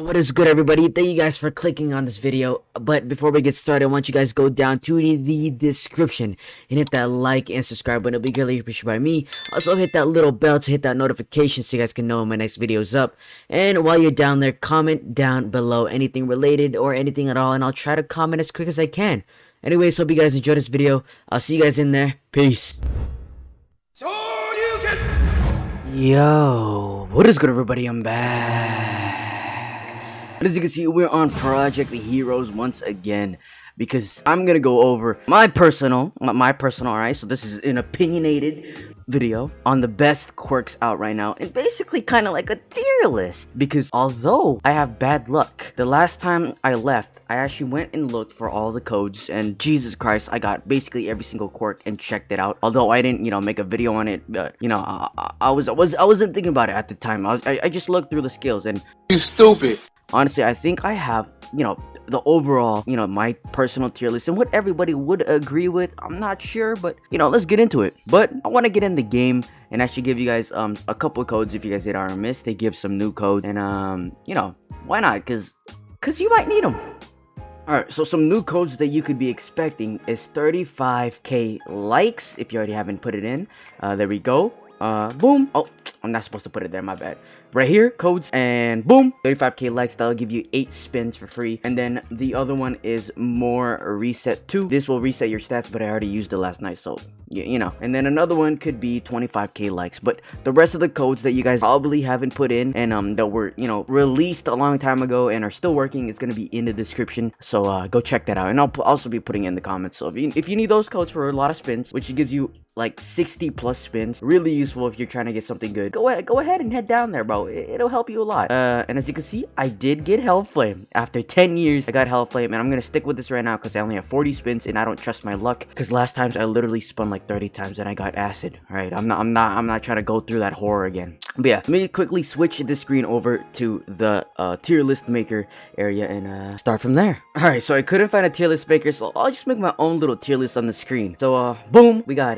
What is good, everybody? Thank you guys for clicking on this video. But before we get started, I want you guys to go down to the description and hit that like and subscribe button. It'll be greatly appreciated by me. Also hit that little bell to hit that notification so you guys can know when my next video is up. And while you're down there, comment down below anything related or anything at all, and I'll try to comment as quick as I can. Anyways, hope you guys enjoyed this video. I'll see you guys in there. Peace. Yo, what is good, everybody? I'm back. As you can see, we're on Project Heroes once again, because I'm gonna go over my personal, alright, so this is an opinionated video on the best quirks out right now, and basically kind of like a tier list, because although I have bad luck, the last time I left, I actually went and looked for all the codes, and Jesus Christ, I got basically every single quirk and checked it out. Although I didn't, make a video on it, but I wasn't thinking about it at the time. I just looked through the skills, and you stupid. Honestly, I think I have, the overall, my personal tier list and what everybody would agree with. I'm not sure, but, let's get into it. But I want to get in the game and actually give you guys a couple of codes if you guys are remiss. They give some new codes, and, why not? Because you might need them. Alright, so some new codes that you could be expecting is 35k likes, if you already haven't put it in. There we go. Boom. Oh, I'm not supposed to put it there, my bad. Right here, codes, and boom, 35k likes. That'll give you 8 spins for free. And then the other one is more reset 2. This will reset your stats, but I already used it last night, so and then another one could be 25k likes. But the rest of the codes that you guys probably haven't put in, and that were released a long time ago and are still working, is gonna be in the description, so go check that out. And I'll also be putting it in the comments. So if you need those codes for a lot of spins, which gives you like 60 plus spins, really useful if you're trying to get something good, go ahead and head down there, bro. It'll help you a lot. And as you can see, I did get Hellflame. After 10 years, I got Hellflame, and I'm gonna stick with this right now because I only have 40 spins, and I don't trust my luck, because last times I literally spun like 30 times and I got acid. All right, I'm not trying to go through that horror again. But yeah, let me quickly switch the screen over to the tier list maker area and start from there. All right, so I couldn't find a tier list maker, so I'll just make my own little tier list on the screen. So boom, we got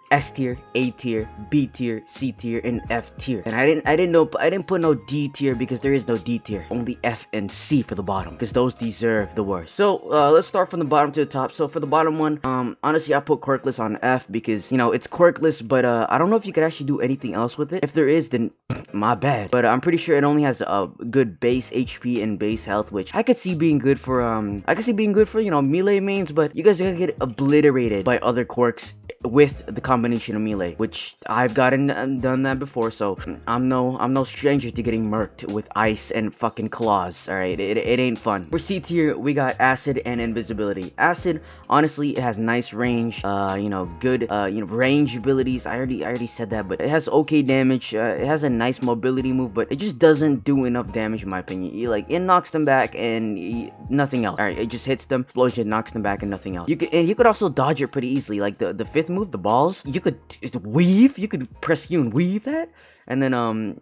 S tier, A tier, B tier, C tier, and F tier. And I didn't put no D tier because there is no D tier. Only F and C for the bottom, because those deserve the worst. So let's start from the bottom to the top. So for the bottom one, honestly, I put quirkless on F because it's quirkless, but I don't know if you could actually do anything else with it. If there is, then my bad. But I'm pretty sure it only has a good base HP and base health, which I could see being good for melee mains. But you guys are gonna get obliterated by other quirks with the combination of melee, which I've gotten and done that before, so I'm no stranger to getting murked with ice and fucking claws. All right, it ain't fun. For C tier, we got acid and invisibility. Acid, honestly, it has nice range, good range abilities. I already said that, but it has okay damage. It has a nice mobility move, but it just doesn't do enough damage in my opinion. It knocks them back and nothing else. All right, it just hits them, explosion, knocks them back, and nothing else. You could also dodge it pretty easily. Like the fifth move, the balls, you could weave. You could press Q and weave that. And then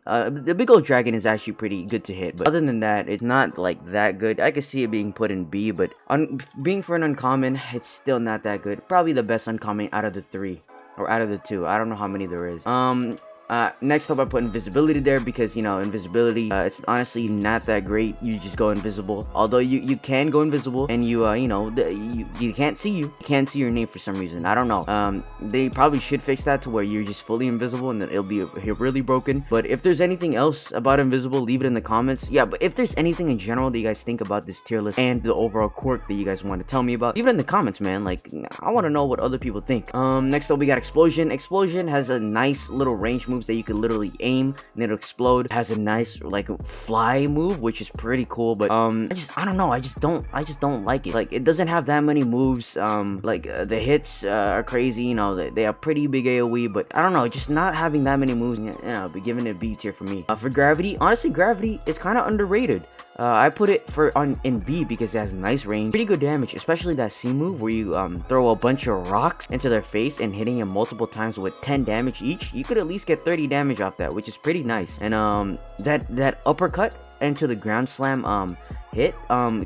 the big old dragon is actually pretty good to hit, but other than that, it's not like that good. I could see it being put in B, but being for an uncommon, it's still not that good. Probably the best uncommon out of the 3 or out of the 2. I don't know how many there is. Next up, I put invisibility there because invisibility, it's honestly not that great. You just go invisible, although you can go invisible, and you can't see your name for some reason. I don't know. They probably should fix that to where you're just fully invisible, and then it'll be really broken. But if there's anything else about invisible, leave it in the comments. Yeah, but if there's anything in general that you guys think about this tier list and the overall quirk that you guys want to tell me about, leave it in the comments, man. Like, I want to know what other people think. Next up, we got explosion. Explosion has a nice little range moves that you can literally aim and it'll explode. It has a nice fly move, which is pretty cool, but I don't know, I just don't like it. Like, it doesn't have that many moves. The hits are crazy, they have pretty big AoE, but I don't know, just not having that many moves, be giving it B tier for me. For gravity, honestly, gravity is kind of underrated. I put it in B because it has nice range, pretty good damage, especially that C move where you throw a bunch of rocks into their face and hitting them multiple times with 10 damage each. You could at least get 30 damage off that, which is pretty nice. And that uppercut into the ground slam hit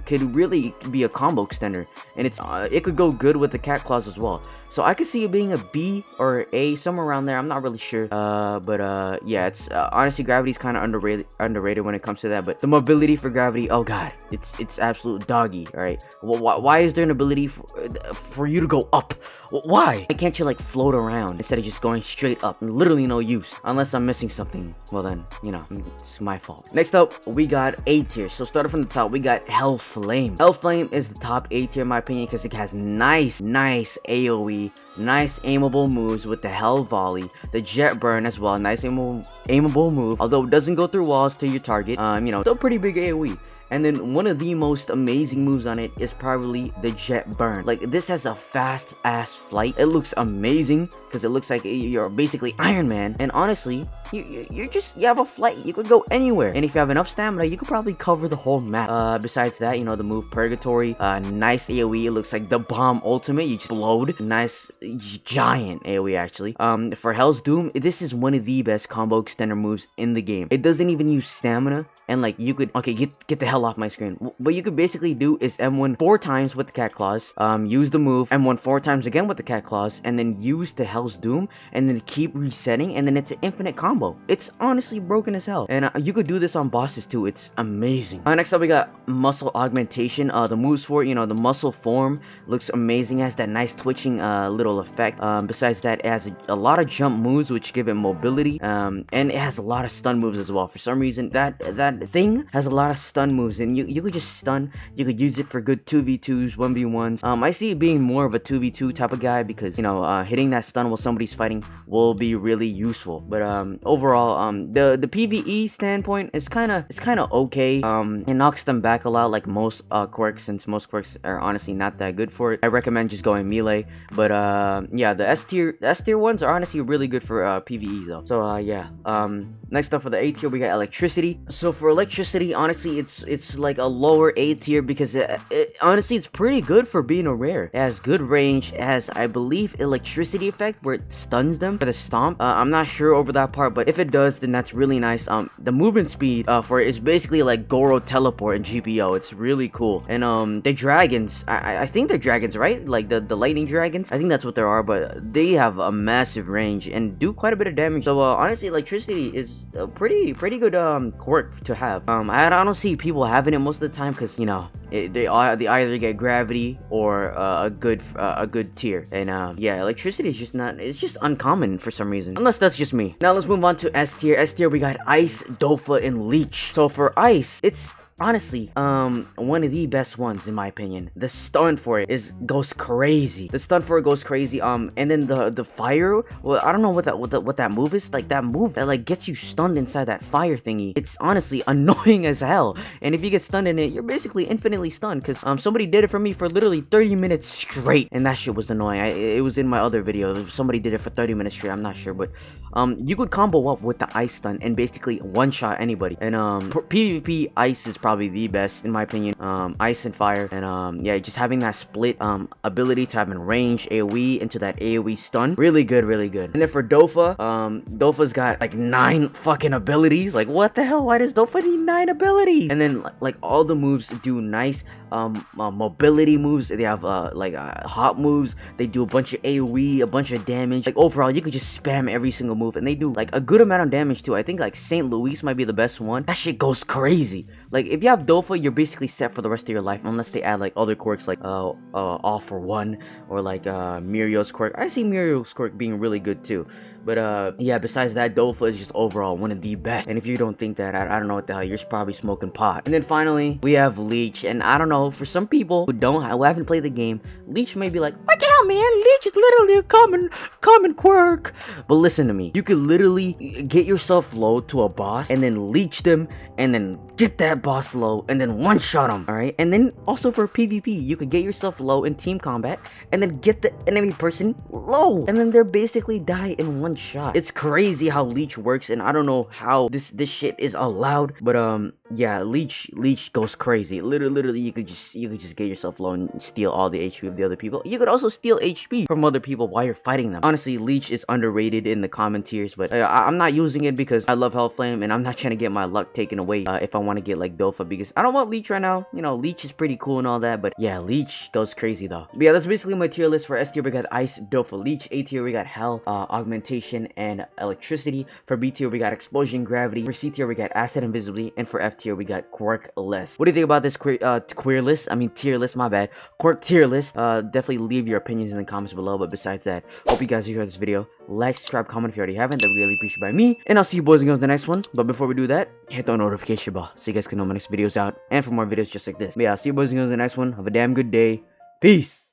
could really be a combo extender, and it could go good with the cat claws as well. So I could see it being a B or A, somewhere around there. I'm not really sure. But yeah, it's honestly, gravity's kind of underrated when it comes to that. But the mobility for gravity, oh god, it's absolute doggy. All right, why is there an ability for you to go up? Why can't you like float around instead of just going straight up? Literally no use, unless I'm missing something. Well then, you know, it's my fault. Next up, we got A tier. So starting from the top, we got Hell Flame. Hell Flame is the top A tier in my opinion because it has nice AoE, nice aimable moves with the Hell Volley, the Jet Burn as well, nice aimable move. Although it doesn't go through walls to your target, you know, still pretty big AoE. And then one of the most amazing moves on it is probably the Jet Burn. Like, this has a fast ass flight. It looks amazing because it looks like you're basically Iron Man. And honestly, you have a flight. You could go anywhere. And if you have enough stamina, you could probably cover the whole map. Besides that, you know, the move Purgatory, nice AoE. It looks like the bomb ultimate. You just explode. Nice giant AoE actually. For Hell's Doom, this is one of the best combo extender moves in the game. It doesn't even use stamina. And like you could, okay, get the hell off my screen. What you could basically do is M1 4 times with the cat claws, use the move, M1 4 times again with the cat claws, and then use the Hell's Doom, and then keep resetting, and then it's an infinite combo. It's honestly broken as hell. And you could do this on bosses too. It's amazing. Next up, we got Muscle Augmentation. The moves for it, you know, the muscle form looks amazing. It has that nice twitching little effect. Besides that, it has a lot of jump moves which give it mobility, and it has a lot of stun moves as well. For some reason, that thing has a lot of stun moves, and you could just stun. You could use it for good 2v2s, 1v1s. I see it being more of a 2v2 type of guy because, you know, hitting that stun while somebody's fighting will be really useful. But overall, the PvE standpoint is kind of okay. It knocks them back a lot, like most quirks, since most quirks are honestly not that good for it. I recommend just going melee. But yeah, the S tier ones are honestly really good for PvE though. So yeah. Next up for the A tier, we got Electricity. So for Electricity, honestly, it's like a lower A tier because honestly, it's pretty good for being a rare. It has good range. It has, I believe, electricity effect where it stuns them for the stomp. I'm not sure over that part, but if it does, then that's really nice. The movement speed for it is basically like Goro teleport in GPO. It's really cool. And the dragons, I think they're dragons, right? Like the lightning dragons. I think that's what they are, but they have a massive range and do quite a bit of damage. So honestly, Electricity is a pretty good quirk to have. I don't see people having it most of the time because, you know, they either get gravity or a good tier. And yeah, Electricity is just not, it's just uncommon for some reason, unless that's just me. Now let's move on to S tier. S tier, we got Ice, Dolphin and Leech. So for Ice, it's honestly one of the best ones in my opinion. The stun for it goes crazy. The stun for it goes crazy. And then the fire, well, I don't know what that move is. Like that move that like gets you stunned inside that fire thingy, it's honestly annoying as hell. And if you get stunned in it, you're basically infinitely stunned because somebody did it for me for literally 30 minutes straight, and that shit was annoying. It was in my other video. Somebody did it for 30 minutes straight. I'm not sure, but you could combo up with the ice stun and basically one shot anybody. And PvP, Ice is probably the best in my opinion. Ice and fire, and yeah, just having that split ability to having range AoE into that AoE stun, really good. And then for Dofa, Dofa's got like 9 fucking abilities. Like what the hell, why does Dofa need 9 abilities? And then like all the moves do nice mobility moves. They have like hot moves. They do a bunch of AoE, a bunch of damage. Like overall, you could just spam every single move and they do like a good amount of damage too. I think like St. Louis might be the best one. That shit goes crazy. Like if you have Dofa, you're basically set for the rest of your life unless they add like other quirks like All for One or like Mirio's quirk. I see Mirio's quirk being really good too. But yeah, besides that, Dofa is just overall one of the best. And if you don't think that, I don't know what the hell, you're probably smoking pot. And then finally, we have Leech. And I don't know, for some people who haven't played the game, Leech may be like, what the hell, man? Leech is literally a common quirk. But listen to me, you could literally get yourself low to a boss and then leech them and then get that boss low and then one-shot them, alright? And then also for PvP, you could get yourself low in team combat and then get the enemy person low. And then they're basically die in one shot. It's crazy how Leech works, and I don't know how this shit is allowed, but Yeah, Leech goes crazy. Literally, you could just get yourself low and steal all the HP of the other people. You could also steal HP from other people while you're fighting them. Honestly, Leech is underrated in the comment tiers, but I'm not using it because I love Hellflame and I'm not trying to get my luck taken away if I want to get like Dofa, because I don't want Leech right now. You know, Leech is pretty cool and all that, but yeah, Leech goes crazy though. But yeah, that's basically my tier list. For S tier we got Ice, Dofa, Leech. A tier we got Hell, Augmentation, and Electricity. For B tier we got Explosion, Gravity. For C tier we got Acid, Invisibility, and for F tier we got Quirk list. What do you think about this queer list? I mean tier list, my bad. Quirk tier list. Definitely leave your opinions in the comments below. But besides that, hope you guys enjoyed this video. Like, subscribe, comment if you already haven't. That would really appreciated by me. And I'll see you boys and girls in the next one. But before we do that, hit the notification bell so you guys can know my next video's out and for more videos just like this. But yeah, I'll see you boys and girls in the next one. Have a damn good day. Peace.